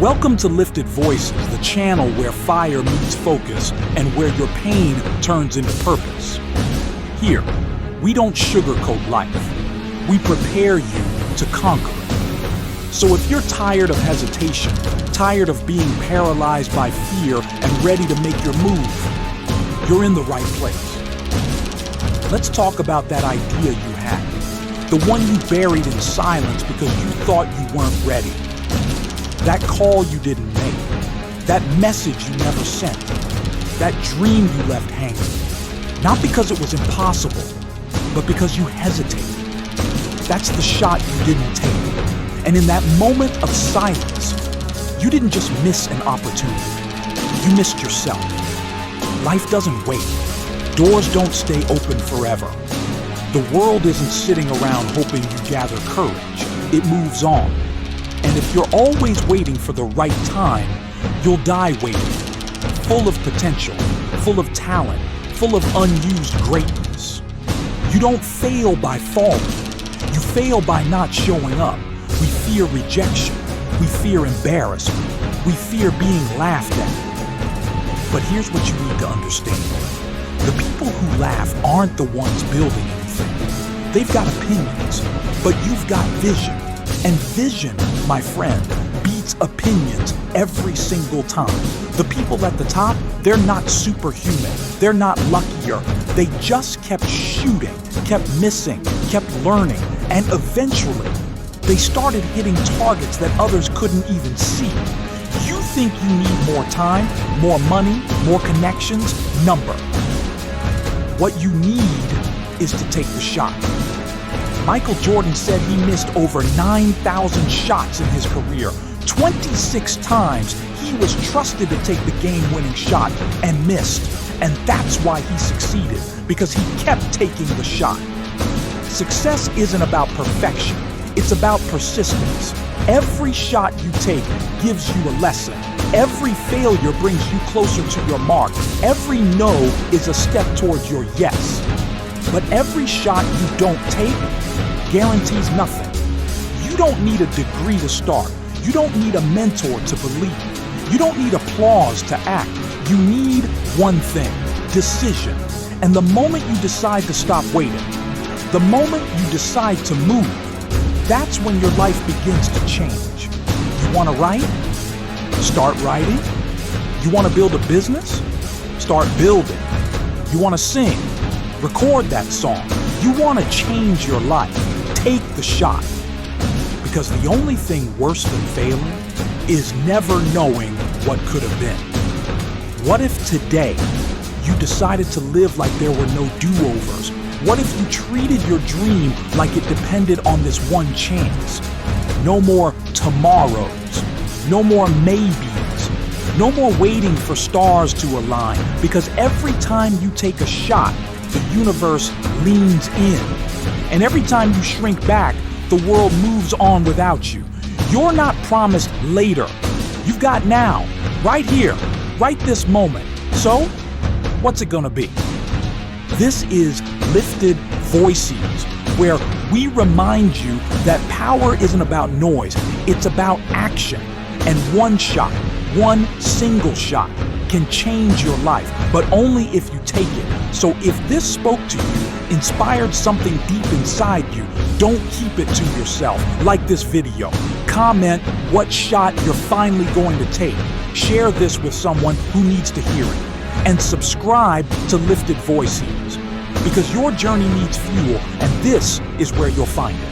Welcome to Lifted Voices, the channel where fire meets focus and where your pain turns into purpose. Here, we don't sugarcoat life. We prepare you to conquer it. So if you're tired of hesitation, tired of being paralyzed by fear and ready to make your move, you're in the right place. Let's talk about that idea you had, the one you buried in silence because you thought you weren't ready. That call you didn't make, that message you never sent, that dream you left hanging. Not because it was impossible, but because you hesitated. That's the shot you didn't take. And in that moment of silence, you didn't just miss an opportunity, you missed yourself. Life doesn't wait. Doors don't stay open forever. The world isn't sitting around hoping you gather courage. It moves on. And if you're always waiting for the right time, you'll die waiting. Full of potential, full of talent, full of unused greatness. You don't fail by falling. You fail by not showing up. We fear rejection. We fear embarrassment. We fear being laughed at. But here's what you need to understand. The people who laugh aren't the ones building anything. They've got opinions, but you've got vision. And vision, my friend, beats opinions every single time. The people at the top, they're not superhuman. They're not luckier. They just kept shooting, kept missing, kept learning, and eventually they started hitting targets that others couldn't even see. You think you need more time, more money, more connections? Number. What you need is to take the shot. Michael Jordan said he missed over 9,000 shots in his career. 26 times he was trusted to take the game-winning shot and missed. And that's why he succeeded, because he kept taking the shot. Success isn't about perfection. It's about persistence. Every shot you take gives you a lesson. Every failure brings you closer to your mark. Every no is a step towards your yes. But every shot you don't take guarantees nothing. You don't need a degree to start. You don't need a mentor to believe. You don't need applause to act. You need one thing: decision. And the moment you decide to stop waiting, the moment you decide to move, that's when your life begins to change. You want to write? Start writing. You want to build a business? Start building. You want to sing? Record that song. You want to change your life? Take the shot. Because the only thing worse than failing is never knowing what could have been. What if today you decided to live like there were no do-overs? What if you treated your dream like it depended on this one chance? No more tomorrows. No more maybes. No more waiting for stars to align. Because every time you take a shot, the universe leans in. And every time you shrink back, the world moves on without you. You're not promised later. You've got now, right here, right this moment. So, what's it gonna be? This is Lifted Voices, where we remind you that power isn't about noise, it's about action. And one shot, one single shot, can change your life, but only if you take it. So if this spoke to you, inspired something deep inside you, don't keep it to yourself. Like this video. Comment what shot you're finally going to take. Share this with someone who needs to hear it. And subscribe to Lifted Voices, because your journey needs fuel, and this is where you'll find it.